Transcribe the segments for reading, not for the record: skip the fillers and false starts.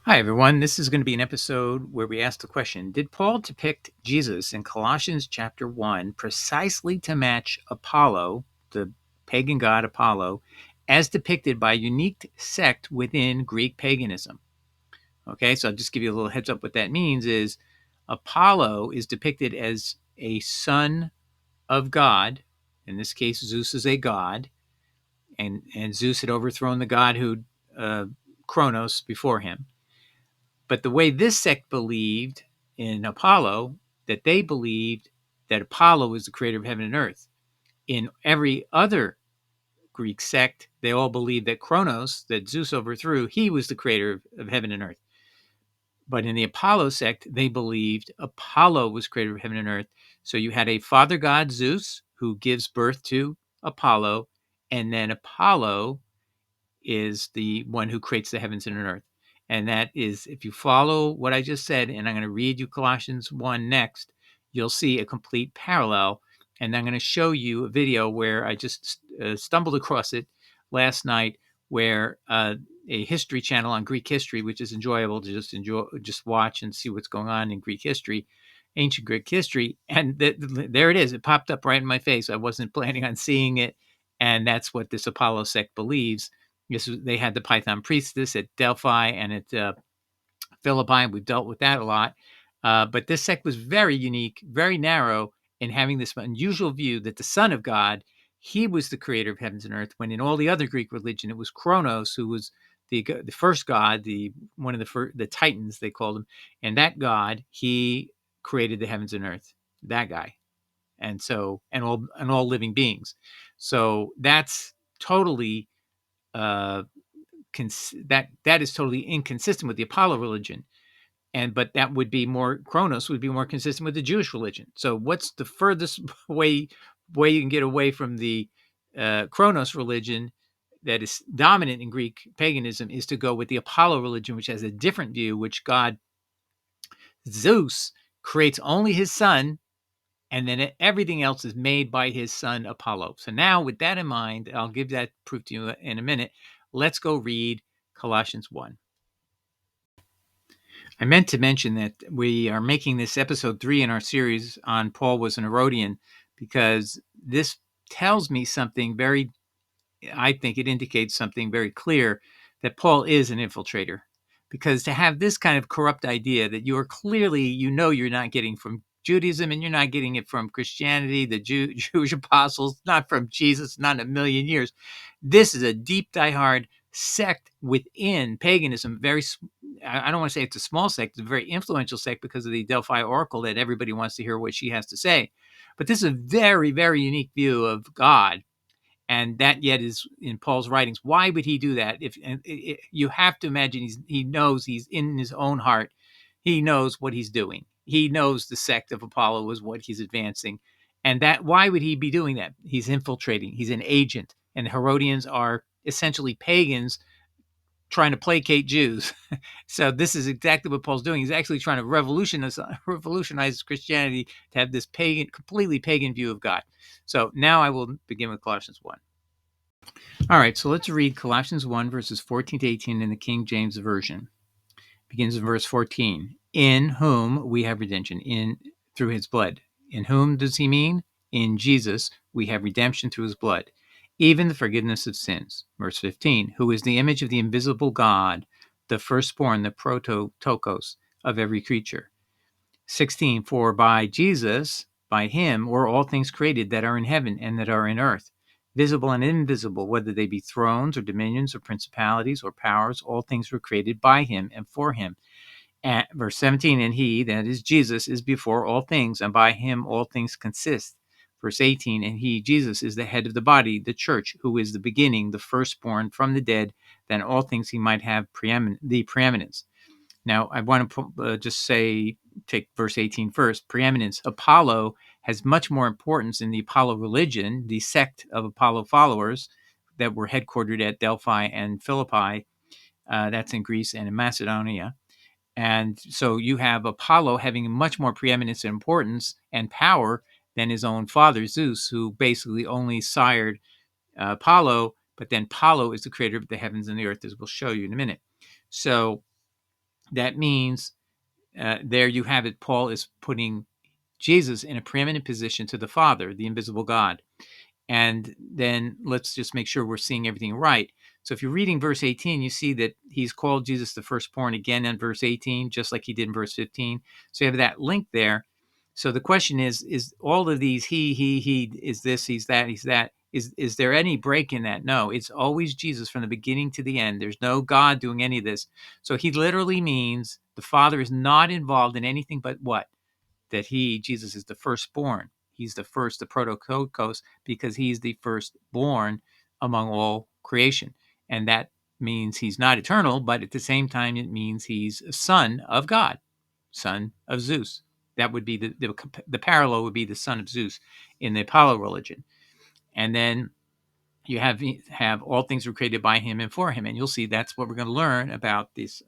Hi, everyone. This is going to be an episode where we ask the question, did Paul depict Jesus in Colossians chapter 1 precisely to match Apollo, the pagan god Apollo, as depicted by a unique sect within Greek paganism? Okay, so I'll just give you a little heads up. What that means is Apollo is depicted as a son of God. In this case, Zeus is a god, and Zeus had overthrown the god who Kronos before him. But the way this sect believed in Apollo, that they believed that Apollo was the creator of heaven and earth. In every other Greek sect, they all believed that Kronos, that Zeus overthrew, he was the creator of heaven and earth. But in the Apollo sect, they believed Apollo was creator of heaven and earth. So you had a father god, Zeus, who gives birth to Apollo, and then Apollo is the one who creates the heavens and an earth. And that is, if you follow what I just said, and I'm going to read you Colossians 1 next, you'll see a complete parallel. And I'm going to show you a video where I just stumbled across it last night, where a history channel on Greek history, which is enjoyable to just watch and see what's going on in Greek history, ancient Greek history. And there it is. It popped up right in my face. I wasn't planning on seeing it. And that's what this Apollo sect believes. They had the Python priestess at Delphi and at Philippi. We've dealt with that a lot. But this sect was very unique, very narrow, in having this unusual view that the Son of God, he was the creator of heavens and earth, when in all the other Greek religion, it was Kronos who was the first god, one of the Titans, they called him. And that god, he created the heavens and earth, that guy. And so, and all living beings. So that's totally uh, that is totally inconsistent with the Apollo religion, but that would be more, Kronos would be more consistent with the Jewish religion. So what's the furthest way you can get away from the Kronos religion that is dominant in Greek paganism is to go with the Apollo religion, which has a different view, which God Zeus creates only his son, and then everything else is made by his son Apollo. So now, with that in mind, I'll give that proof to you in a minute. Let's go read Colossians 1. I meant to mention that we are making this episode 3 in our series on Paul was an Herodian, because this tells me something I think it indicates something very clear, that Paul is an infiltrator. Because to have this kind of corrupt idea that you are clearly, you're not getting from Judaism, and you're not getting it from Christianity, the Jewish apostles, not from Jesus, not in a million years. This is a deep, diehard sect within paganism. I don't want to say it's a small sect, it's a very influential sect because of the Delphi Oracle, that everybody wants to hear what she has to say. But this is a very, very unique view of God, and that yet is in Paul's writings. Why would he do that? You have to imagine he knows, he's in his own heart, he knows what he's doing. He knows the sect of Apollo is what he's advancing, and that why would he be doing that? He's infiltrating. He's an agent, and Herodians are essentially pagans trying to placate Jews. So this is exactly what Paul's doing. He's actually trying to revolutionize Christianity to have this completely pagan view of God. So now I will begin with Colossians 1. All right, so let's read Colossians 1, verses 14 to 18 in the King James Version. It begins in verse 14. In whom we have redemption, through his blood. In whom does he mean? In Jesus we have redemption through his blood, even the forgiveness of sins. Verse 15. Who is the image of the invisible God, the firstborn, the prototokos of every creature. 16. For by Jesus, by him, were all things created that are in heaven and that are in earth, visible and invisible, whether they be thrones or dominions or principalities or powers. All things were created by him and for him. And verse 17, and he, that is Jesus, is before all things, and by him all things consist. Verse 18, and he, Jesus, is the head of the body, the church, who is the beginning, the firstborn from the dead, that in all things he might have the preeminence. Now, I want to just take verse 18 first. Preeminence. Apollo has much more importance in the Apollo religion, the sect of Apollo followers that were headquartered at Delphi and Philippi. That's in Greece and in Macedonia. And so you have Apollo having much more preeminence and importance and power than his own father, Zeus, who basically only sired Apollo, but then Apollo is the creator of the heavens and the earth, as we'll show you in a minute. So That means there you have it. Paul is putting Jesus in a preeminent position to the Father, the invisible God. And then let's just make sure we're seeing everything right. So if you're reading verse 18, you see that he's called Jesus the firstborn again in verse 18, just like he did in verse 15. So you have that link there. So the question is all of these he, is this, he's that, is there any break in that? No, it's always Jesus from the beginning to the end. There's no God doing any of this. So he literally means the Father is not involved in anything but what? That Jesus is the firstborn. He's the first, the prototokos, because he's the firstborn among all creation. And that means he's not eternal, but at the same time, it means he's a son of God, son of Zeus. That would be the parallel would be the son of Zeus in the Apollo religion. And then you have all things were created by him and for him. And you'll see that's what we're going to learn about this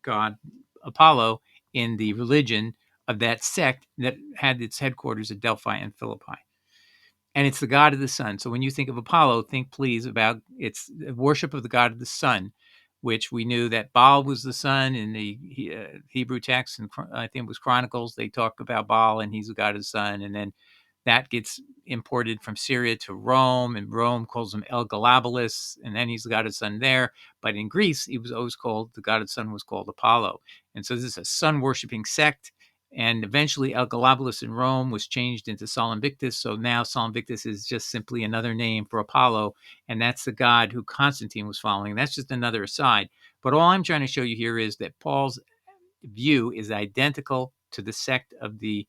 God Apollo in the religion of that sect that had its headquarters at Delphi and Philippi. And it's the god of the sun. So when you think of Apollo, think please about its worship of the god of the sun, which we knew that Baal was the sun in the Hebrew text, and I think it was Chronicles. They talk about Baal and he's the god of the sun, and then that gets imported from Syria to Rome, and Rome calls him El Galabulus, and then he's the god of the sun there. But in Greece, he was always called, the god of the sun was called Apollo. And so this is a sun-worshipping sect. And eventually El Galabulus in Rome was changed into Sol Invictus. So now Sol Invictus is just simply another name for Apollo. And that's the god who Constantine was following. That's just another aside. But all I'm trying to show you here is that Paul's view is identical to the sect of the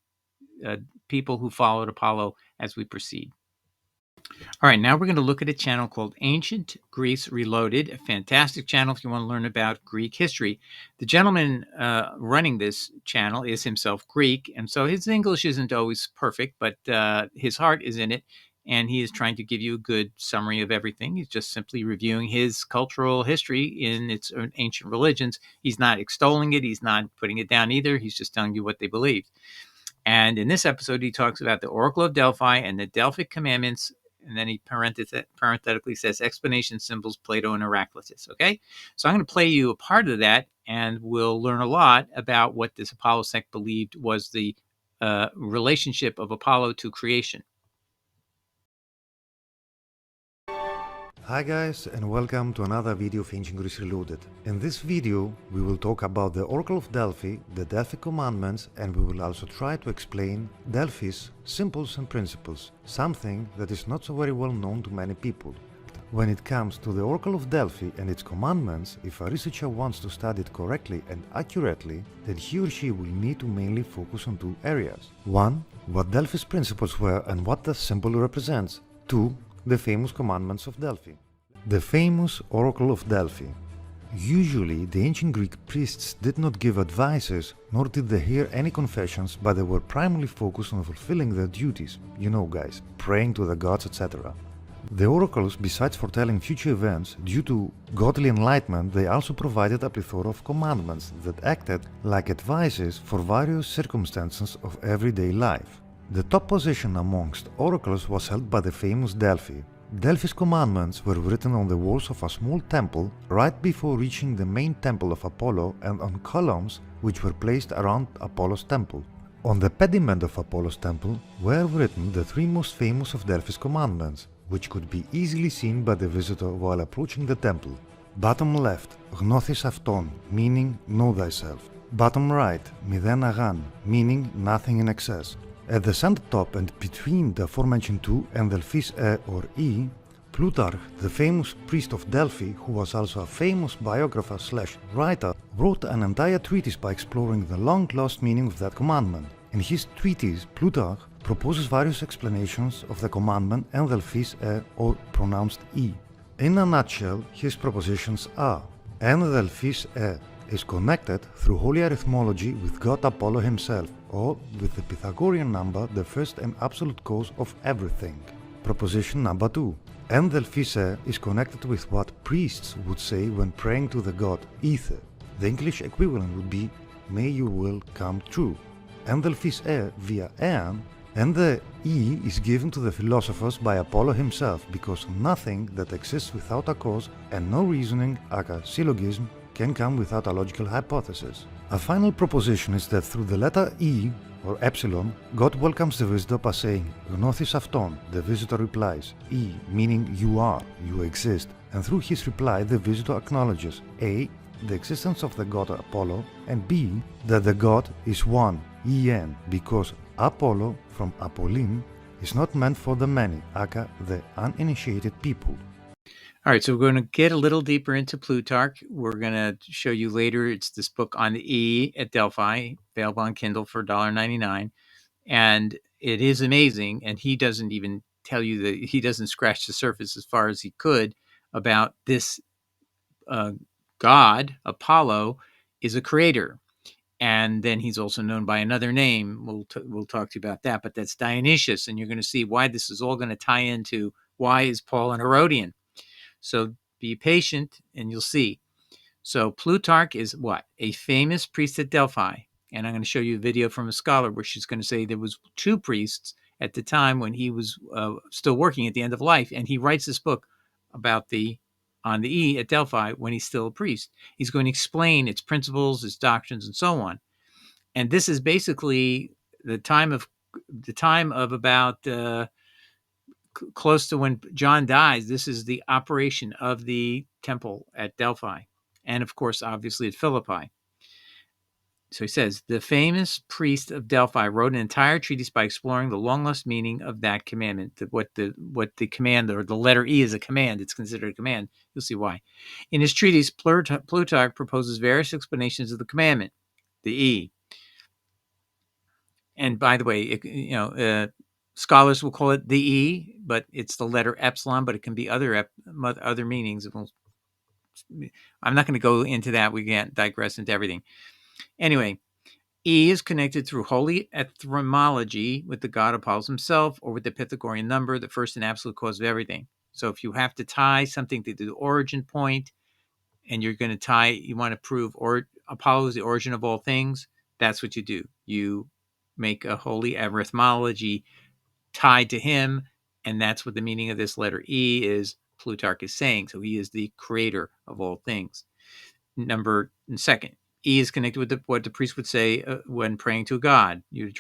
people who followed Apollo as we proceed. All right, now we're going to look at a channel called Ancient Greece Reloaded, a fantastic channel if you want to learn about Greek history. The gentleman running this channel is himself Greek, and so his English isn't always perfect, but his heart is in it, and he is trying to give you a good summary of everything. He's just simply reviewing his cultural history in its ancient religions. He's not extolling it. He's not putting it down either. He's just telling you what they believe. And in this episode, he talks about the Oracle of Delphi and the Delphic Commandments. And then he parenthetically says explanation symbols, Plato and Heraclitus. Okay, so I'm going to play you a part of that, and we'll learn a lot about what this Apollo sect believed was the relationship of Apollo to creation. Hi guys, and welcome to another video of Ancient Greece Reloaded. In this video we will talk about the Oracle of Delphi, the Delphic Commandments, and we will also try to explain Delphi's symbols and principles, something that is not so very well known to many people. When it comes to the Oracle of Delphi and its commandments, if a researcher wants to study it correctly and accurately, then he or she will need to mainly focus on two areas. 1. What Delphi's principles were and what the symbol represents. 2. The famous commandments of Delphi. The famous Oracle of Delphi. Usually, the ancient Greek priests did not give advices, nor did they hear any confessions, but they were primarily focused on fulfilling their duties. You know guys, praying to the gods, etc. The oracles, besides foretelling future events, due to godly enlightenment, they also provided a plethora of commandments that acted like advices for various circumstances of everyday life. The top position amongst oracles was held by the famous Delphi. Delphi's commandments were written on the walls of a small temple right before reaching the main temple of Apollo and on columns which were placed around Apollo's temple. On the pediment of Apollo's temple were written the three most famous of Delphi's commandments, which could be easily seen by the visitor while approaching the temple. Bottom left, gnothis avton, meaning know thyself. Bottom right, miden agan, meaning nothing in excess. At the center top and between the aforementioned two and Delphis or E, Plutarch, the famous priest of Delphi, who was also a famous biographer / writer, wrote an entire treatise by exploring the long-lost meaning of that commandment. In his treatise, Plutarch proposes various explanations of the commandment and Delphis or pronounced E. In a nutshell, his propositions are: and Delphis is connected through holy arithmology with God Apollo himself, or with the Pythagorean number, the first and absolute cause of everything. Proposition number 2. Delphis is connected with what priests would say when praying to the god Ether. The English equivalent would be, may your will come true. Delphis via Ean, and the E is given to the philosophers by Apollo himself, because nothing that exists without a cause and no reasoning, aka syllogism, can come without a logical hypothesis. A final proposition is that through the letter E or epsilon, God welcomes the visitor by saying Gnothis avton, the visitor replies, E meaning you are, you exist, and through his reply the visitor acknowledges A, the existence of the god Apollo, and B, that the god is one, En, because Apollo from Apolline is not meant for the many, aka the uninitiated people. All right, so we're going to get a little deeper into Plutarch. We're going to show you later. It's this book on the E at Delphi, available on Kindle for $1.99. And it is amazing. And he doesn't even tell you that he doesn't scratch the surface as far as he could about this god, Apollo, is a creator. And then he's also known by another name. We'll talk to you about that, but that's Dionysius. And you're going to see why this is all going to tie into why is Paul an Herodian. So be patient and you'll see. So Plutarch is what? A famous priest at Delphi. And I'm going to show you a video from a scholar where she's going to say there was two priests at the time when he was still working at the end of life. And he writes this book about on the E at Delphi when he's still a priest. He's going to explain its principles, its doctrines, and so on. And this is basically the time of about close to when John dies. This is the operation of the temple at Delphi, and of course, obviously at Philippi. So he says, the famous priest of Delphi wrote an entire treatise by exploring the long lost meaning of that commandment. What the command, or the letter E is a command. It's considered a command. You'll see why. In his treatise, Plutarch proposes various explanations of the commandment, the E. And by the way, scholars will call it the E, but it's the letter epsilon, but it can be other meanings. I'm not going to go into that. We can't digress into everything. Anyway, E is connected through holy etymology with the god Apollo himself, or with the Pythagorean number, the first and absolute cause of everything. So if you have to tie something to the origin point, and you're going to you want to prove Apollo is the origin of all things, that's what you do. You make a holy arithmology tied to him, and that's what the meaning of this letter E is. Plutarch is saying. So he is the creator of all things. Second, E is connected with what the priest would say when praying to God. You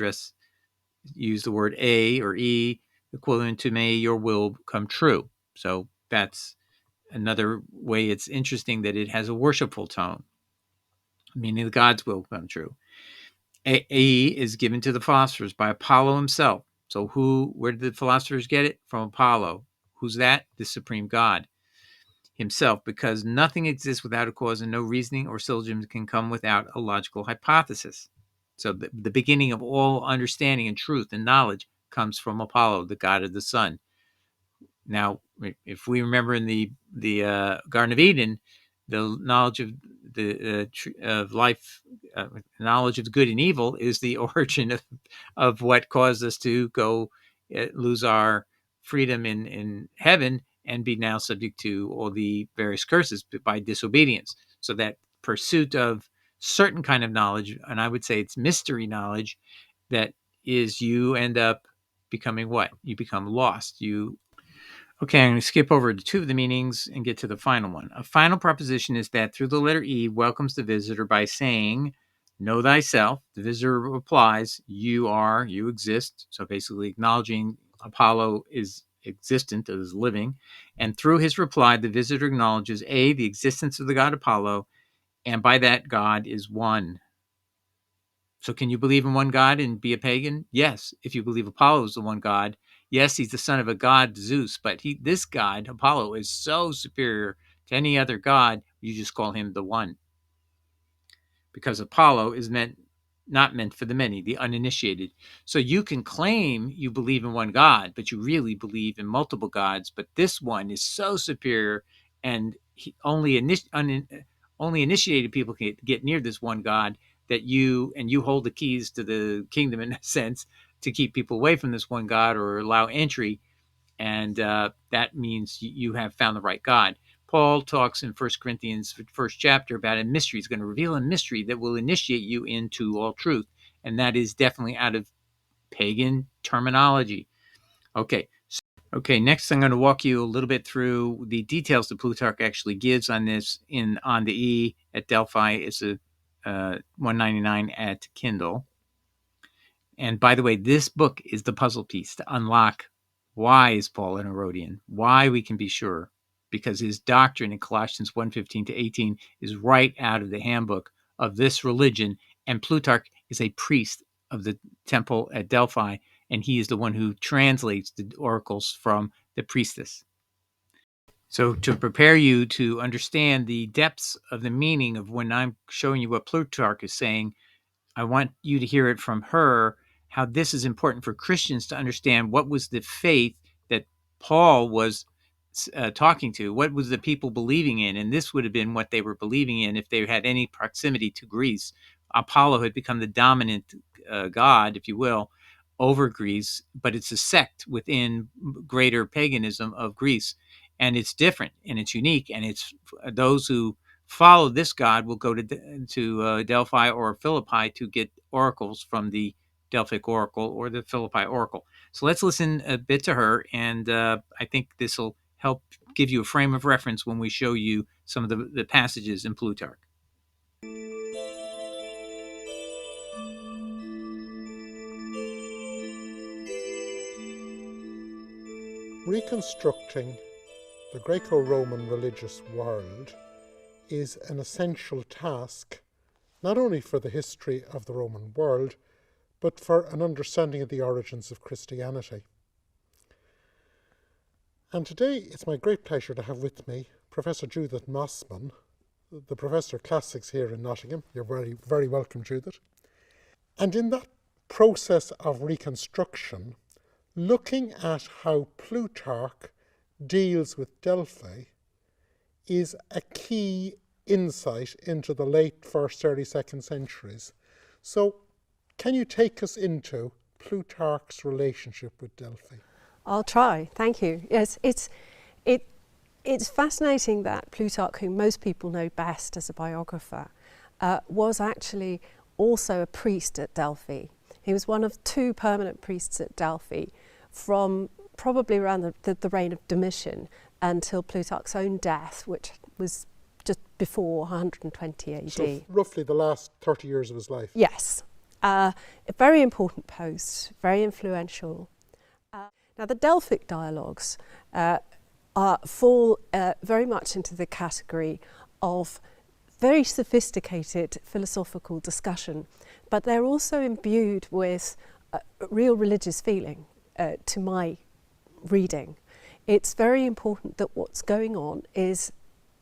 use the word A or E, equivalent to may your will come true. So that's another way. It's interesting that it has a worshipful tone, meaning God's will come true. A is given to the philosophers by Apollo himself. So where did the philosophers get it? From Apollo. Who's that? The supreme God himself, because nothing exists without a cause and no reasoning or syllogism can come without a logical hypothesis. So the beginning of all understanding and truth and knowledge comes from Apollo, the god of the sun. Now, if we remember in the Garden of Eden, the knowledge of of life, knowledge of good and evil, is the origin of what caused us to go lose our freedom in heaven and be now subject to all the various curses by disobedience. So that pursuit of certain kind of knowledge, and I would say it's mystery knowledge, that is, you end up becoming what? You become lost. Okay, I'm going to skip over to two of the meanings and get to the final one. A final proposition is that through the letter E welcomes the visitor by saying, know thyself. The visitor replies, you are, you exist. So basically acknowledging Apollo is existent, is living. And through his reply, the visitor acknowledges A, the existence of the god Apollo, and by that God is one. So can you believe in one God and be a pagan? Yes, if you believe Apollo is the one God. Yes, he's the son of a god, Zeus, but this god, Apollo, is so superior to any other god, you just call him the one. Because Apollo is not meant for the many, the uninitiated. So you can claim you believe in one God, but you really believe in multiple gods. But this one is so superior, and only initiated people can get near this one God, that you hold the keys to the kingdom, in a sense, to keep people away from this one God or allow entry. And that means you have found the right God. Paul talks in 1 Corinthians, first chapter, about a mystery. He's going to reveal a mystery that will initiate you into all truth. And that is definitely out of pagan terminology. Okay, next I'm going to walk you a little bit through the details that Plutarch actually gives on this on the E at Delphi. It's $1.99 at Kindle. And by the way, this book is the puzzle piece to unlock why is Paul an Herodian, why we can be sure, because his doctrine in Colossians 1:15 to 18 is right out of the handbook of this religion. And Plutarch is a priest of the temple at Delphi, and he is the one who translates the oracles from the priestess. So to prepare you to understand the depths of the meaning of when I'm showing you what Plutarch is saying, I want you to hear it from her, how this is important for Christians to understand what was the faith that Paul was talking to, what was the people believing in, and this would have been what they were believing in if they had any proximity to Greece. Apollo had become the dominant god, if you will, over Greece, but it's a sect within greater paganism of Greece, and it's different and it's unique, and it's those who follow this god will go to Delphi or Philippi to get oracles from the Delphic Oracle or the Philippi Oracle. So let's listen a bit to her, and I think this will help give you a frame of reference when we show you some of the passages in Plutarch. Reconstructing the Greco-Roman religious world is an essential task, not only for the history of the Roman world, but for an understanding of the origins of Christianity. And today it's my great pleasure to have with me Professor Judith Mossman, the Professor of Classics here in Nottingham. You're very, very welcome, Judith. And in that process of reconstruction, looking at how Plutarch deals with Delphi is a key insight into the late 1st, early 2nd centuries. So can you take us into Plutarch's relationship with Delphi? I'll try, thank you. Yes, it's fascinating that Plutarch, whom most people know best as a biographer, was actually also a priest at Delphi. He was one of 2 permanent priests at Delphi from probably around the reign of Domitian until Plutarch's own death, which was just before 120 AD. So roughly the last 30 years of his life. Yes. A very important post, very influential. Now the Delphic dialogues fall very much into the category of very sophisticated philosophical discussion, but they're also imbued with real religious feeling to my reading. It's very important that what's going on is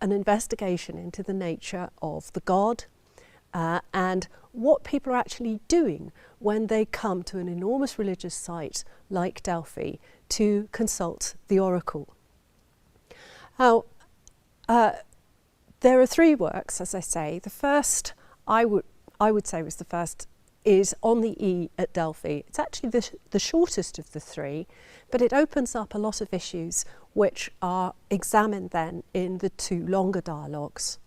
an investigation into the nature of the god and what people are actually doing when they come to an enormous religious site like Delphi to consult the oracle. Now, there are 3 works, as I say. The first, I would say was the first, is on the E at Delphi. It's actually the shortest of the 3, but it opens up a lot of issues which are examined then in the 2 longer dialogues.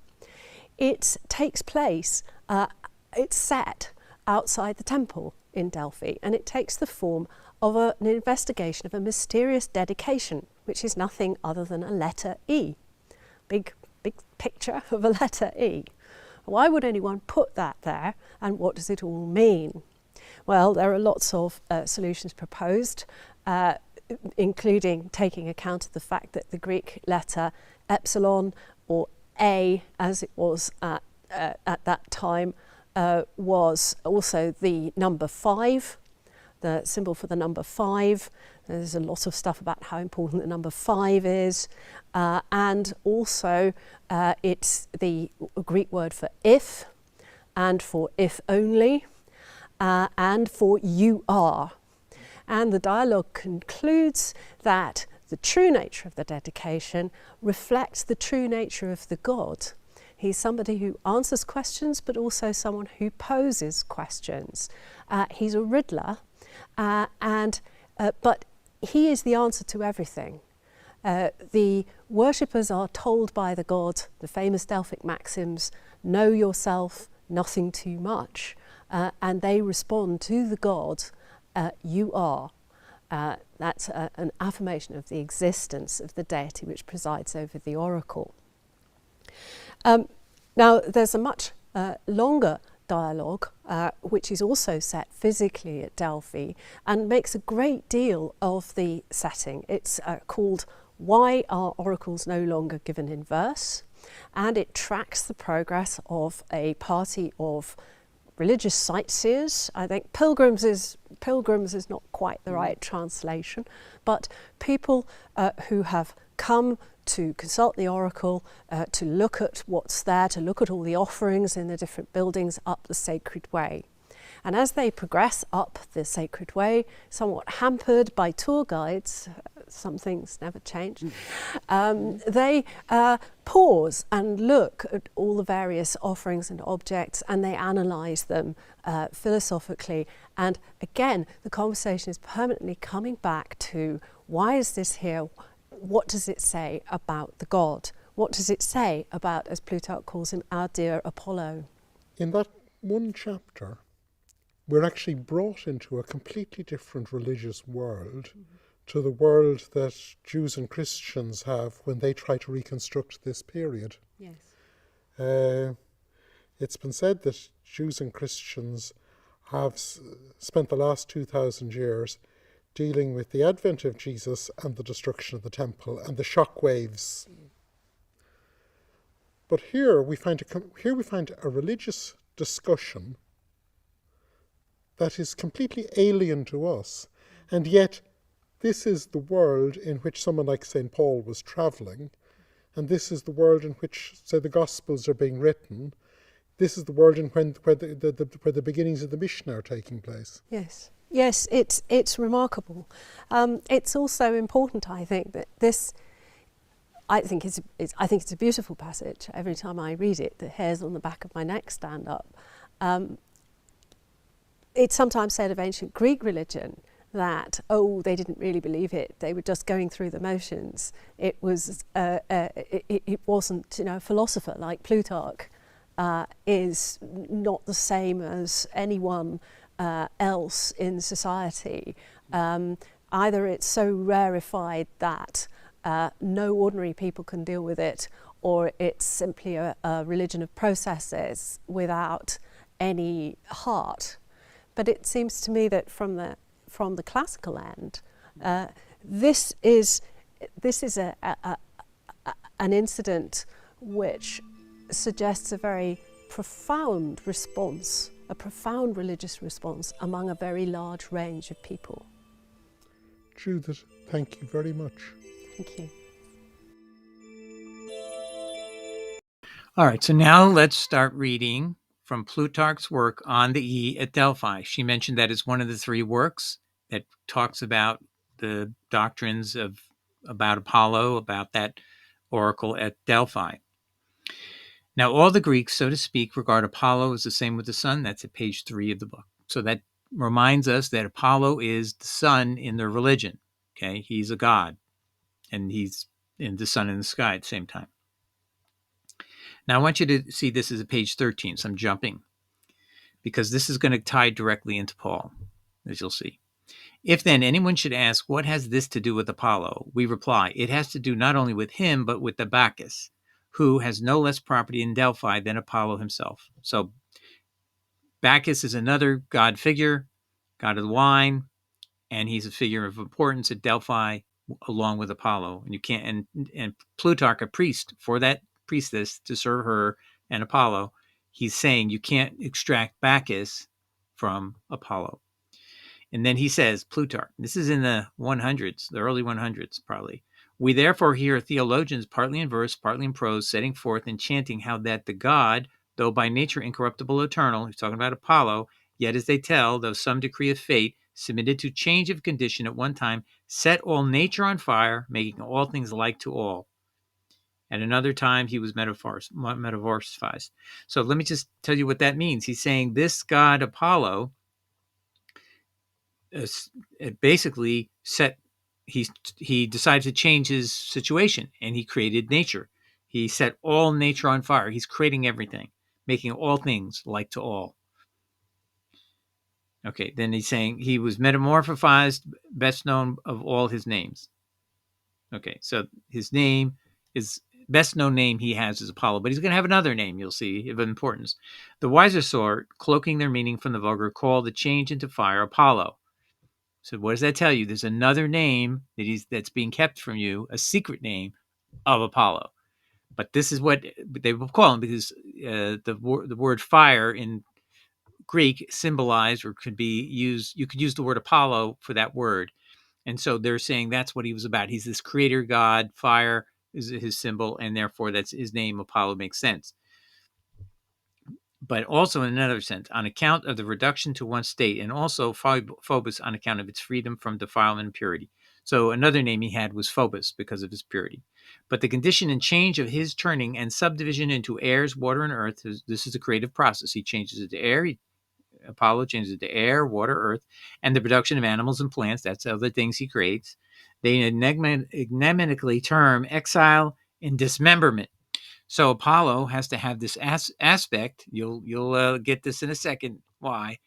It takes place, it's set outside the temple in Delphi, and it takes the form of an investigation of a mysterious dedication, which is nothing other than a letter E. Big picture of a letter E. Why would anyone put that there, and what does it all mean? Well, there are lots of solutions proposed, including taking account of the fact that the Greek letter epsilon, or A as it was at that time, was also the number 5, the symbol for the number 5. There's a lot of stuff about how important the number 5 is, and also it's the Greek word for if, and for if only, and for you are. And the dialogue concludes that the true nature of the dedication reflects the true nature of the god. He's somebody who answers questions, but also someone who poses questions. He's a riddler, but he is the answer to everything. The worshippers are told by the god, the famous Delphic maxims, know yourself, nothing too much, and they respond to the god, you are. That's an affirmation of the existence of the deity which presides over the oracle. Now, there's a much longer dialogue, which is also set physically at Delphi and makes a great deal of the setting. It's called Why Are Oracles No Longer Given in Verse? And it tracks the progress of a party of religious sightseers. I think pilgrims is not quite the right translation, but people who have come to consult the oracle, to look at what's there, to look at all the offerings in the different buildings up the sacred way. And as they progress up the sacred way, somewhat hampered by tour guides, some things never change, they pause and look at all the various offerings and objects, and they analyse them philosophically. And again, the conversation is permanently coming back to, why is this here? What does it say about the god? What does it say about, as Plutarch calls him, our dear Apollo? In that one chapter, we're actually brought into a completely different religious world to the world that Jews and Christians have when they try to reconstruct this period. Yes. It's been said that Jews and Christians have spent the last 2,000 years dealing with the advent of Jesus and the destruction of the temple and the shock waves. But here we find a religious discussion that is completely alien to us, and yet this is the world in which someone like St. Paul was travelling, and this is the world in which, say, the Gospels are being written. This is the world where the beginnings of the mission are taking place. Yes. Yes, it's remarkable. It's also important, I think, that this. I think it's a beautiful passage. Every time I read it, the hairs on the back of my neck stand up. It's sometimes said of ancient Greek religion that, they didn't really believe it. They were just going through the motions. It was. It wasn't, a philosopher like Plutarch is not the same as anyone else in society. Either it's so rarefied that no ordinary people can deal with it, or it's simply a religion of processes without any heart. But it seems to me that from the classical end, this is an incident which suggests a very profound response, a profound religious response among a very large range of people. Judith, thank you very much. Thank you. All right, so now let's start reading from Plutarch's work on the E at Delphi. She mentioned that is one of the three works that talks about the doctrines about Apollo, about that oracle at Delphi. Now, all the Greeks, so to speak, regard Apollo as the same with the sun. That's at page 3 of the book. So that reminds us that Apollo is the sun in their religion. Okay, he's a god, and he's in the sun in the sky at the same time. Now, I want you to see this as a page 13, so I'm jumping, because this is going to tie directly into Paul, as you'll see. If then anyone should ask, what has this to do with Apollo? We reply, it has to do not only with him, but with the Bacchus, who has no less property in Delphi than Apollo himself. So Bacchus is another god figure, god of the wine, and he's a figure of importance at Delphi along with Apollo. And you can't, and Plutarch, a priest for that priestess to serve her and Apollo, he's saying you can't extract Bacchus from Apollo. And then he says, Plutarch, this is in the 100s, the early 100s probably. We therefore hear theologians partly in verse, partly in prose, setting forth and chanting how that the god, though by nature incorruptible, eternal, he's talking about Apollo, yet as they tell, though some decree of fate, submitted to change of condition at one time, set all nature on fire, making all things like to all. At another time, he was metamorphosized. So let me just tell you what that means. He's saying this god Apollo basically he decided to change his situation, and he created nature. He set all nature on fire. He's creating everything, making all things like to all. Okay, then he's saying he was metamorphosized, best known of all his names. Okay, so his name is best known name he has is Apollo, but he's going to have another name you'll see of importance. The wiser sort, cloaking their meaning from the vulgar, call the change into fire Apollo. So what does that tell you? There's another name that's being kept from you, a secret name of Apollo. But this is what they will call him, because the word fire in Greek symbolized, or could be used, you could use the word Apollo for that word. And so they're saying that's what he was about. He's this creator god, fire is his symbol, and therefore that's his name. Apollo makes sense. But also in another sense, on account of the reduction to one state, and also Phobos on account of its freedom from defilement and purity. So another name he had was Phobos because of his purity. But the condition and change of his turning and subdivision into airs, water, and earth, this is a creative process. He changes it to air, Apollo changes it to air, water, earth, and the production of animals and plants. That's other things he creates. They enigmatically term exile and dismemberment. So Apollo has to have this aspect. You'll get this in a second. Why?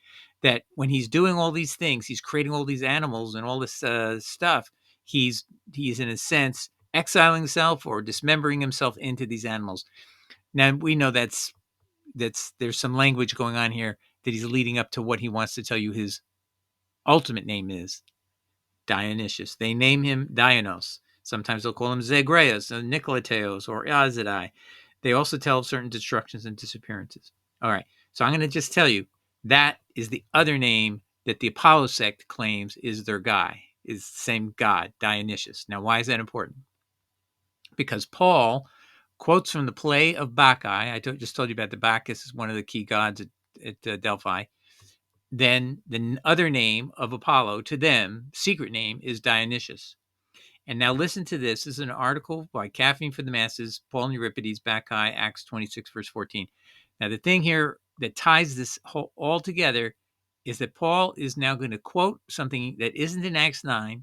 That when he's doing all these things, he's creating all these animals and all this stuff. He's in a sense exiling himself or dismembering himself into these animals. Now we know that's there's some language going on here that he's leading up to what he wants to tell you his ultimate name is. Dionysius. They name him Dionos. Sometimes they'll call him Zagreus, or Nikolateos, or Azadai. They also tell of certain destructions and disappearances. All right, so I'm going to just tell you that is the other name that the Apollo sect claims is their guy, is the same god, Dionysius. Now, why is that important? Because Paul quotes from the play of Bacchae. I just told you about the Bacchus is one of the key gods at Delphi. Then the other name of Apollo to them, secret name, is Dionysius. And now listen to this. This is an article by Caffeine for the Masses, Paul and Euripides, Bacchae, Acts 26, verse 14. Now the thing here that ties this all together is that Paul is now going to quote something that isn't in Acts 9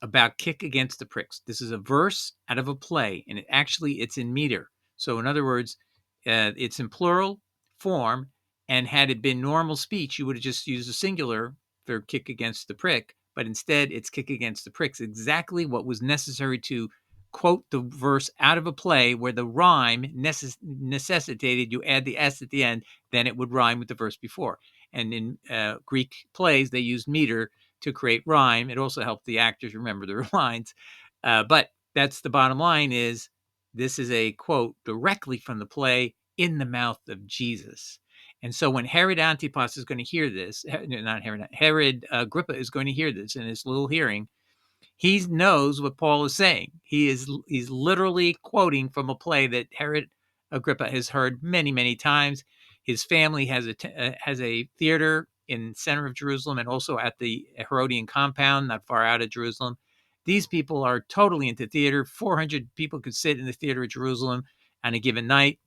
about kick against the pricks. This is a verse out of a play, and it's in meter. So in other words, it's in plural form, and had it been normal speech, you would have just used a singular for kick against the prick, but instead it's kick against the pricks, exactly what was necessary to quote the verse out of a play where the rhyme necessitated you add the S at the end, then it would rhyme with the verse before. And in Greek plays, they used meter to create rhyme. It also helped the actors remember their lines. But that's the bottom line is this is a quote directly from the play in the mouth of Jesus. And so when Herod Antipas is going to hear this, not Herod Agrippa is going to hear this in his little hearing, he knows what Paul is saying. He's literally quoting from a play that Herod Agrippa has heard many, many times. His family has a theater in the center of Jerusalem and also at the Herodian compound, not far out of Jerusalem. These people are totally into theater. 400 people could sit in the theater of Jerusalem on a given night.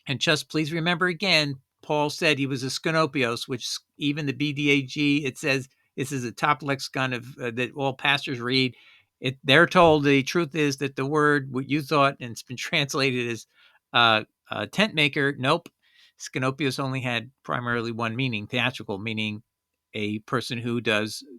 And just please remember again, Paul said he was a skenopios, which even the BDAG, it says this is a top lexicon of that all pastors read. They're told the truth is that the word, what you thought, and it's been translated as tent maker. Nope. Skenopios only had primarily one meaning, theatrical, meaning a person who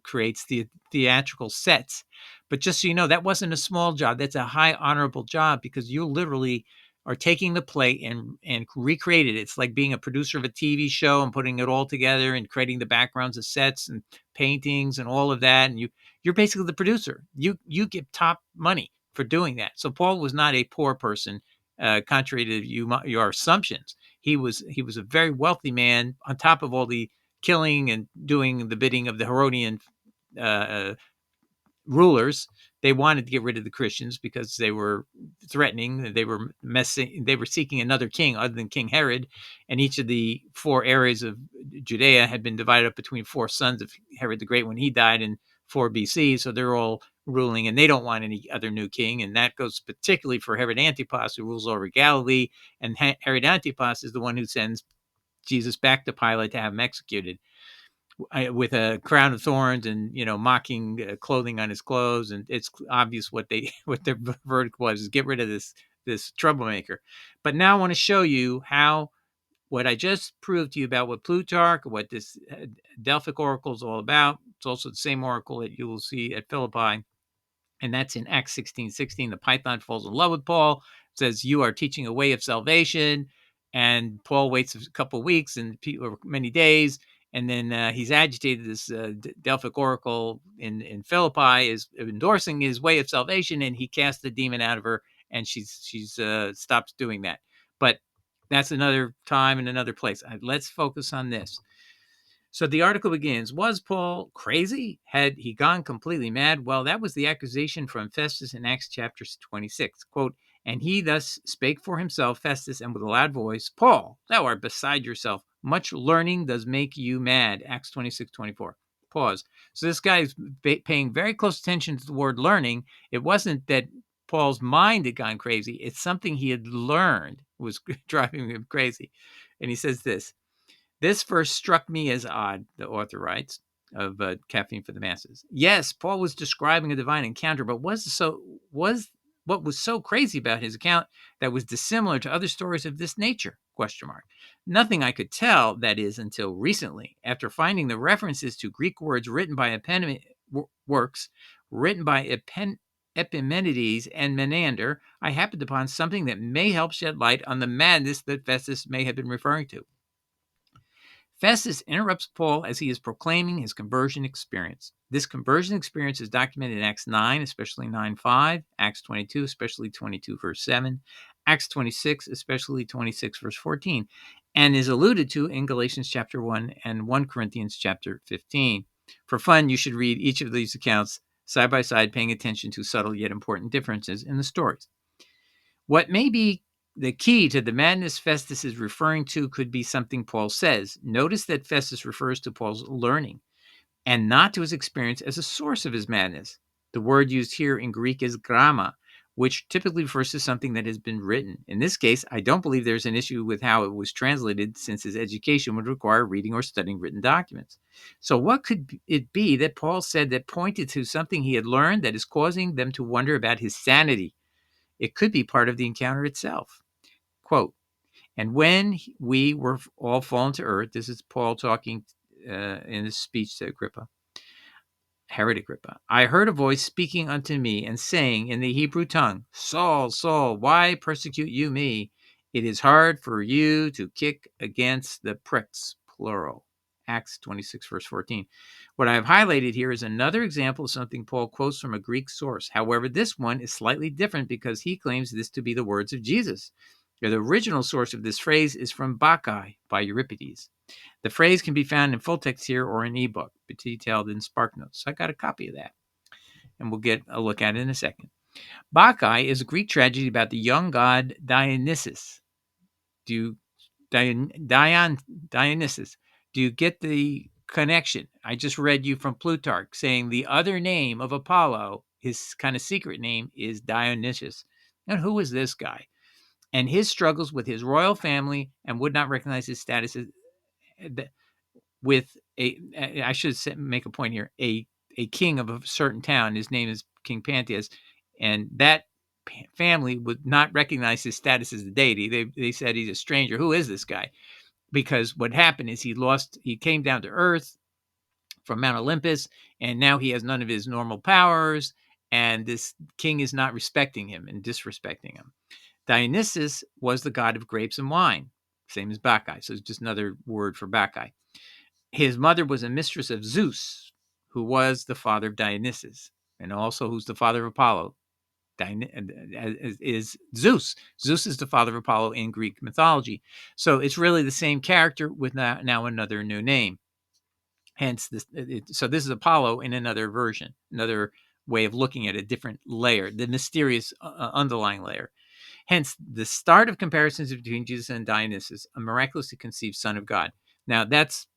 creates the theatrical sets. But just so you know, that wasn't a small job. That's a high honorable job because you literally are taking the play and recreate it. It's like being a producer of a TV show and putting it all together and creating the backgrounds of sets and paintings and all of that. And you're basically the producer. You get top money for doing that. So Paul was not a poor person, contrary to your assumptions. He was a very wealthy man on top of all the killing and doing the bidding of the Herodian rulers. They wanted to get rid of the Christians because they were threatening. They were seeking another king other than King Herod, and each of the 4 areas of Judea had been divided up between 4 sons of Herod the Great when he died in 4 BC. So they're all ruling, and they don't want any other new king. And that goes particularly for Herod Antipas, who rules over Galilee. And Herod Antipas is the one who sends Jesus back to Pilate to have him executed with a crown of thorns and mocking clothing on his clothes. And it's obvious what their verdict was, is get rid of this troublemaker. But now I want to show you how what I just proved to you about what Plutarch, what this Delphic oracle is all about. It's also the same oracle that you will see at Philippi. And that's in Acts 16:16. The python falls in love with Paul, says, "You are teaching a way of salvation." And Paul waits a couple of weeks and many days. And then he's agitated. This Delphic Oracle in Philippi is endorsing his way of salvation, and he casts the demon out of her, and she's stops doing that. But that's another time and another place. Let's focus on this. So the article begins, was Paul crazy? Had he gone completely mad? Well, that was the accusation from Festus in Acts chapter 26. Quote, and he thus spake for himself, Festus, and with a loud voice, Paul, thou art beside yourself. Much learning does make you mad. Acts 26:24. Pause. So this guy is paying very close attention to the word learning. It wasn't that Paul's mind had gone crazy. It's something he had learned was driving him crazy. And he says this verse struck me as odd, the author writes, of Caffeine for the Masses. Yes, Paul was describing a divine encounter, but what was so crazy about his account that was dissimilar to other stories of this nature? Question mark. Nothing I could tell, that is, until recently, after finding the references to Greek words written by works written by Epimenides and Menander, I happened upon something that may help shed light on the madness that Festus may have been referring to. Festus interrupts Paul as he is proclaiming his conversion experience. This conversion experience is documented in Acts 9, especially 9:5, Acts 22, especially 22, verse 7, Acts 26, especially 26, verse 14, and is alluded to in Galatians chapter 1 and 1 Corinthians chapter 15. For fun, you should read each of these accounts side by side, paying attention to subtle yet important differences in the stories. What may be the key to the madness Festus is referring to could be something Paul says. Notice that Festus refers to Paul's learning and not to his experience as a source of his madness. The word used here in Greek is gramma, which typically refers to something that has been written. In this case, I don't believe there's an issue with how it was translated, since his education would require reading or studying written documents. So what could it be that Paul said that pointed to something he had learned that is causing them to wonder about his sanity? It could be part of the encounter itself. Quote, and when we were all fallen to earth, this is Paul talking in his speech to Herod Agrippa, I heard a voice speaking unto me and saying in the Hebrew tongue, Saul, Saul, why persecute you me? It is hard for you to kick against the pricks, plural. Acts 26, verse 14. What I have highlighted here is another example of something Paul quotes from a Greek source. However, this one is slightly different because he claims this to be the words of Jesus. The original source of this phrase is from Bacchae by Euripides. The phrase can be found in full text here or in ebook, but detailed in SparkNotes. So I got a copy of that, and we'll get a look at it in a second. Bacchae is a Greek tragedy about the young god Dionysus. Dionysus. Do you get the connection? I just read you from Plutarch saying the other name of Apollo, his kind of secret name, is Dionysus. And who is this guy? And his struggles with his royal family and would not recognize his status as, with I should make a point here, a king of a certain town. His name is King Pantheus, and that family would not recognize his status as a deity. They said he's a stranger. Who is this guy? Because what happened is he came down to earth from Mount Olympus, and now he has none of his normal powers, and this king is not respecting him and disrespecting him. Dionysus was the god of grapes and wine, same as Bacchae. So it's just another word for Bacchae. His mother was a mistress of Zeus, who was the father of Dionysus, and also who's the father of Apollo. Is Zeus. Zeus is the father of Apollo in Greek mythology. So it's really the same character with now another new name. Hence, this is Apollo in another version, another way of looking at a different layer, the mysterious underlying layer. Hence, the start of comparisons between Jesus and Dionysus, a miraculously conceived son of God. Now, that's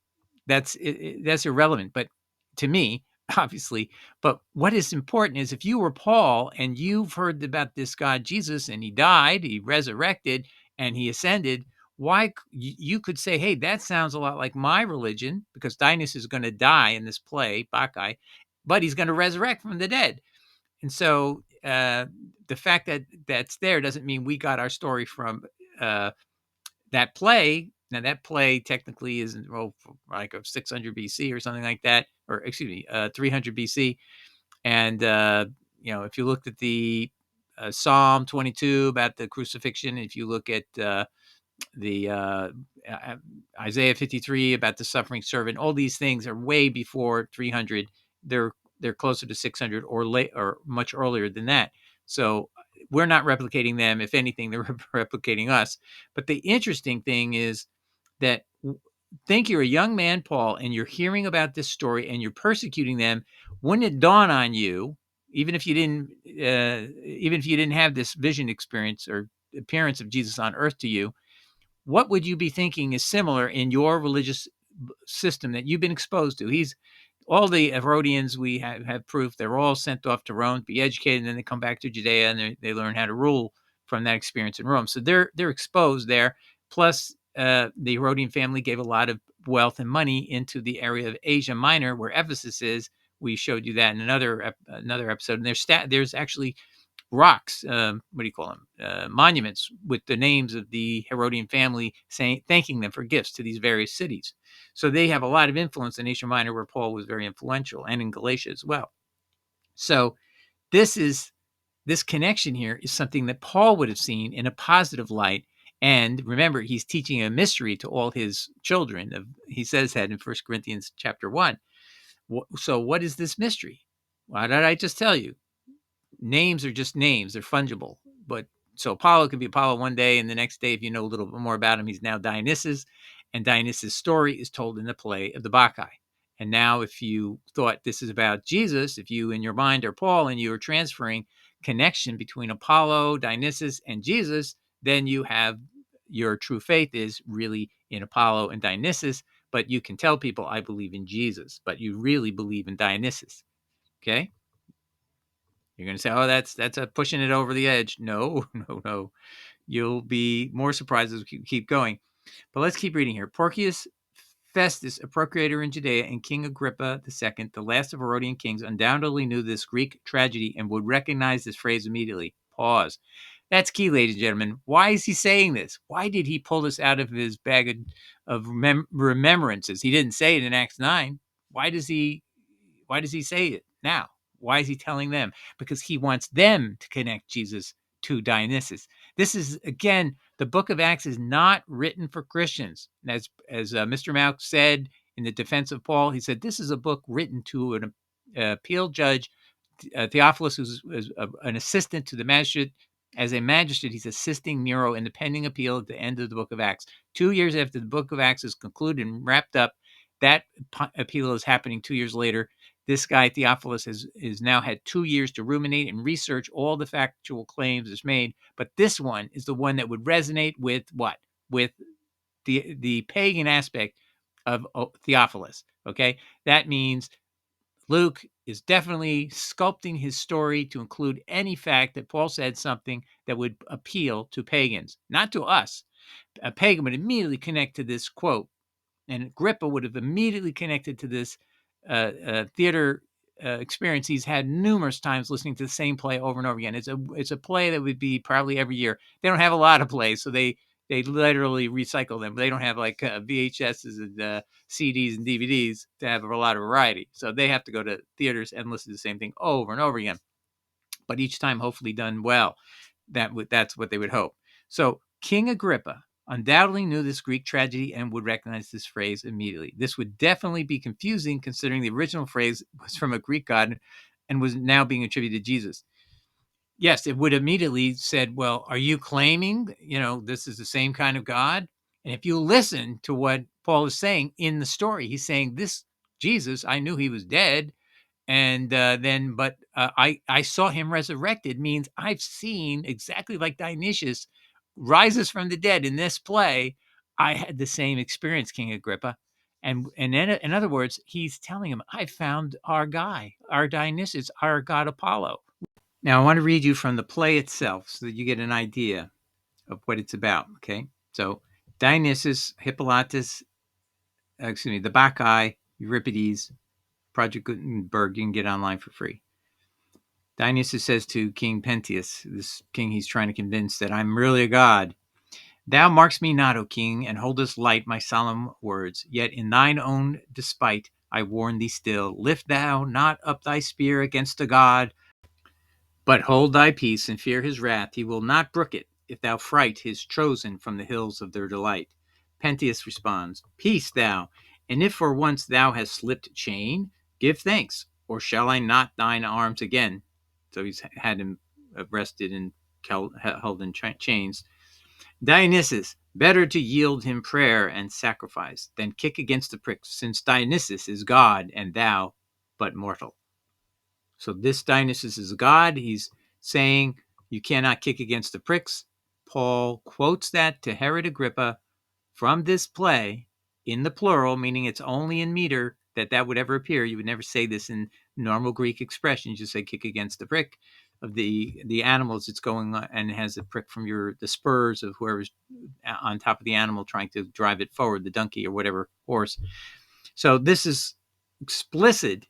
irrelevant, but to me, obviously. But what is important is if you were Paul and you've heard about this God Jesus, and he died, he resurrected, and he ascended, why you could say, hey, that sounds a lot like my religion, because Dionysus is going to die in this play, Bacchae, but he's going to resurrect from the dead. And so the fact that that's there doesn't mean we got our story from that play. Now, that play technically is like of 600 BC or something like that, or excuse me, 300 BC. And if you looked at the Psalm 22 about the crucifixion, if you look at the Isaiah 53 about the suffering servant, all these things are way before 300. They're closer to 600 or late or much earlier than that. So we're not replicating them. If anything, they're replicating us. But the interesting thing is that think you're a young man, Paul, and you're hearing about this story and you're persecuting them. Wouldn't it dawn on you, even if you didn't have this vision experience or appearance of Jesus on earth to you, what would you be thinking is similar in your religious system that you've been exposed to? All the Herodians, we have proof, they're all sent off to Rome to be educated, and then they come back to Judea and they learn how to rule from that experience in Rome. So they're exposed there. Plus, the Herodian family gave a lot of wealth and money into the area of Asia Minor, where Ephesus is. We showed you that in another episode. And there's actually rocks, what do you call them? Monuments with the names of the Herodian family, thanking them for gifts to these various cities. So they have a lot of influence in Asia Minor, where Paul was very influential, and in Galatia as well. So this connection here is something that Paul would have seen in a positive light. And remember, he's teaching a mystery to all his children. He says that in 1 Corinthians chapter 1. So what is this mystery? Why did I just tell you? Names are just names. They're fungible. But so Apollo could be Apollo one day, and the next day, if you know a little bit more about him, he's now Dionysus. And Dionysus' story is told in the play of the Bacchae. And now if you thought this is about Jesus, if you in your mind are Paul and you are transferring connection between Apollo, Dionysus, and Jesus, then you have your true faith is really in Apollo and Dionysus. But you can tell people, I believe in Jesus, but you really believe in Dionysus. Okay? You're going to say, oh, that's a pushing it over the edge. No, no. You'll be more surprised as we keep going. But let's keep reading here. Porcius Festus, a procurator in Judea, and King Agrippa II, the last of Herodian kings, undoubtedly knew this Greek tragedy and would recognize this phrase immediately. Pause. That's key, ladies and gentlemen. Why is he saying this? Why did he pull this out of his bag of remembrances? He didn't say it in Acts 9. Why does he say it now? Why is he telling them? Because he wants them to connect Jesus to Dionysus. This is, again, the book of Acts is not written for Christians. As Mr. Mouck said in the defense of Paul, he said, this is a book written to an appeal judge, Theophilus, who's an assistant to the magistrate. As a magistrate, he's assisting Nero in the pending appeal at the end of the book of Acts. 2 years after the book of Acts is concluded and wrapped up, that appeal is happening 2 years later. This guy, Theophilus, has now had 2 years to ruminate and research all the factual claims it's made. But this one is the one that would resonate with what? With the pagan aspect of Theophilus. Okay? That means Luke is definitely sculpting his story to include any fact that Paul said something that would appeal to pagans, not to us. A pagan would immediately connect to this quote, and Agrippa would have immediately connected to this theater experience he's had numerous times listening to the same play over and over again. It's a play that would be probably every year. They don't have a lot of plays, so they literally recycle them. They don't have like VHSs and CDs and DVDs to have a lot of variety. So they have to go to theaters and listen to the same thing over and over again. But each time, hopefully done well. That's what they would hope. So King Agrippa undoubtedly knew this Greek tragedy and would recognize this phrase immediately. This would definitely be confusing considering the original phrase was from a Greek god and was now being attributed to Jesus. Yes, it would immediately said, well, are you claiming, this is the same kind of God? And if you listen to what Paul is saying in the story, he's saying this Jesus, I knew he was dead. And but I saw him resurrected means I've seen exactly like Dionysius rises from the dead in this play. I had the same experience, King Agrippa. And in other words, he's telling him, I found our guy, our Dionysius, our god Apollo. Now, I want to read you from the play itself so that you get an idea of what it's about. Okay. So Dionysius, Hippolytus, the Bacchae, Euripides, Project Gutenberg, you can get online for free. Dionysus says to King Pentheus, this king he's trying to convince that I'm really a god, thou markst me not, O king, and holdest light my solemn words. Yet in thine own despite I warn thee still, lift thou not up thy spear against a god, But hold thy peace and fear his wrath. He will not brook it if thou fright his chosen from the hills of their delight. Pentheus responds, Peace thou, and if for once thou hast slipped chain, give thanks, or shall I knot thine arms again? So he's had him arrested and held in chains. Dionysus, better to yield him prayer and sacrifice than kick against the pricks, since Dionysus is God and thou but mortal. So this Dionysus is a god. He's saying you cannot kick against the pricks. Paul quotes that to Herod Agrippa from this play in the plural, meaning it's only in meter that would ever appear. You would never say this in normal Greek expressions. You say kick against the prick of the animals it's going on, and it has a prick from the spurs of whoever's on top of the animal trying to drive it forward, the donkey or whatever horse. So this is explicit.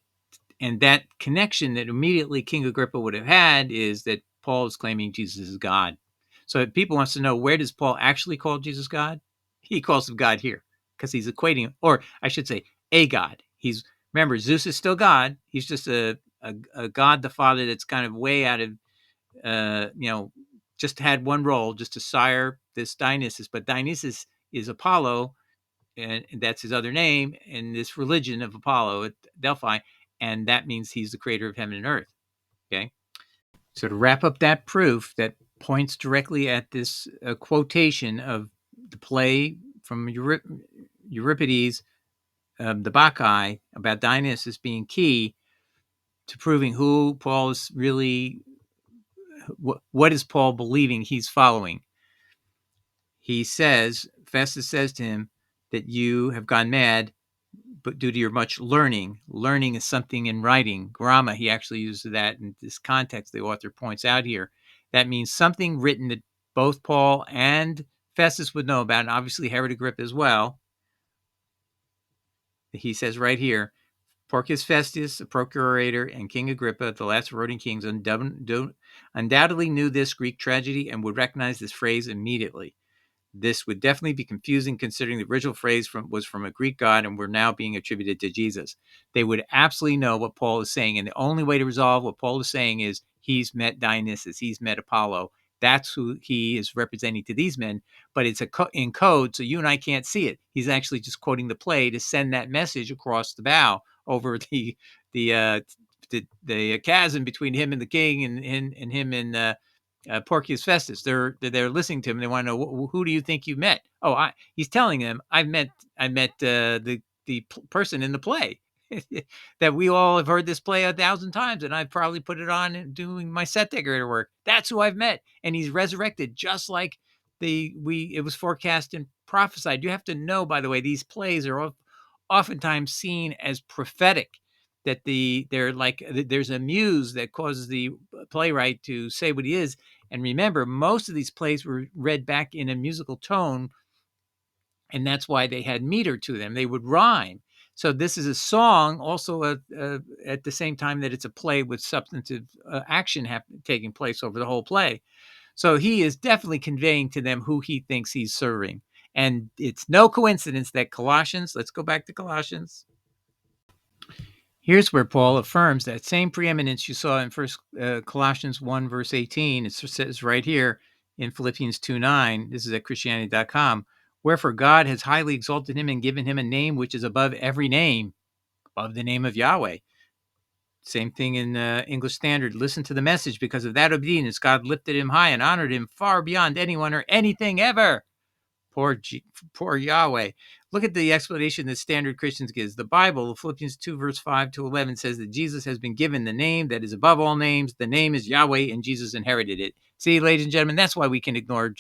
And that connection that immediately King Agrippa would have had is that Paul is claiming Jesus is God. So if people wants to know, where does Paul actually call Jesus God? He calls him God here because he's equating, or I should say, a God. Remember, Zeus is still God. He's just a God the Father that's kind of way out of, just had one role, just to sire this Dionysus. But Dionysus is Apollo, and that's his other name, in this religion of Apollo at Delphi, and that means he's the creator of heaven and earth. Okay, so to wrap up that proof that points directly at this quotation of the play from Euripides, the Bacchae, about Dionysus being key to proving who Paul is really, what is Paul believing he's following. He says, Festus says to him that you have gone mad, but due to your much learning is something in writing. Grammar, he actually uses that in this context the author points out here. That means something written that both Paul and Festus would know about, and obviously Herod Agrippa as well. He says right here, Porcius Festus, the procurator, and King Agrippa, the last Herodian kings, undoubtedly knew this Greek tragedy and would recognize this phrase immediately. This would definitely be confusing considering the original phrase was from a Greek god and we're now being attributed to Jesus. They would absolutely know what Paul is saying. And the only way to resolve what Paul is saying is he's met Dionysus, he's met Apollo. That's who he is representing to these men, but it's in code, so you and I can't see it. He's actually just quoting the play to send that message across the bow over the chasm between him and the king and him and Porcius Festus. They're listening to him. They want to know, who do you think you met? Oh, he's telling them I met the person in the play that we all have heard this play 1,000 times, and I've probably put it on doing my set decorator work. That's who I've met, and he's resurrected just like it was forecast and prophesied. You have to know, by the way, these plays are oftentimes seen as prophetic. That there's a muse that causes the playwright to say what he is. And remember, most of these plays were read back in a musical tone, and that's why they had meter to them. They would rhyme. So this is a song also at the same time that it's a play with substantive action taking place over the whole play. So he is definitely conveying to them who he thinks he's serving. And it's no coincidence that Colossians, let's go back to Colossians. Here's where Paul affirms that same preeminence you saw in Colossians 1, verse 18. It says right here in Philippians 2:9, this is at Christianity.com, wherefore God has highly exalted him and given him a name which is above every name, above the name of Yahweh. Same thing in English Standard. Listen to the message. Because of that obedience, God lifted him high and honored him far beyond anyone or anything ever. Poor Yahweh. Look at the explanation that Standard Christians gives. The Bible, Philippians 2, verse 5 to 11, says that Jesus has been given the name that is above all names. The name is Yahweh, and Jesus inherited it. See, ladies and gentlemen, that's why we can ignore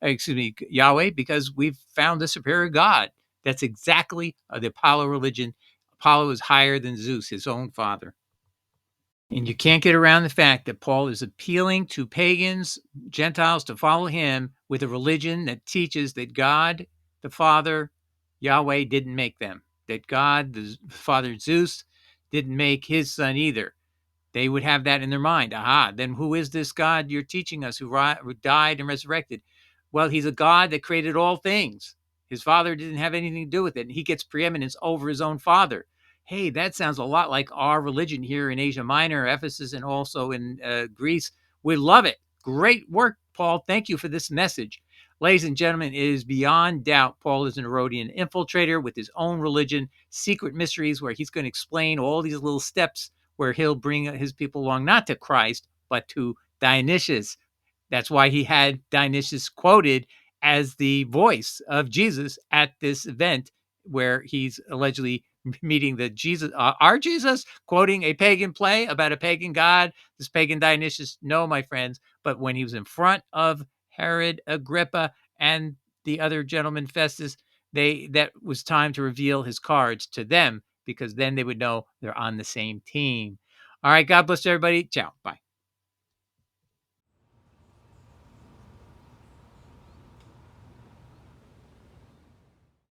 Yahweh, because we've found the superior God. That's exactly the Apollo religion. Apollo is higher than Zeus, his own father. And you can't get around the fact that Paul is appealing to pagans, Gentiles, to follow him with a religion that teaches that God, the Father, Yahweh, didn't make them. That God, the Father Zeus, didn't make his son either. They would have that in their mind. Aha, then who is this God you're teaching us who died and resurrected? Well, he's a God that created all things. His father didn't have anything to do with it. And he gets preeminence over his own father. Hey, that sounds a lot like our religion here in Asia Minor, Ephesus, and also in Greece. We love it. Great work, Paul. Thank you for this message. Ladies and gentlemen, it is beyond doubt Paul is an Herodian infiltrator with his own religion, secret mysteries where he's going to explain all these little steps where he'll bring his people along, not to Christ, but to Dionysius. That's why he had Dionysius quoted as the voice of Jesus at this event where he's allegedly meeting the Jesus, our Jesus, quoting a pagan play about a pagan god, this pagan Dionysius. No, my friends, but when he was in front of Herod Agrippa and the other gentleman Festus, that was time to reveal his cards to them, because then they would know they're on the same team. All right, God bless everybody. Ciao. Bye.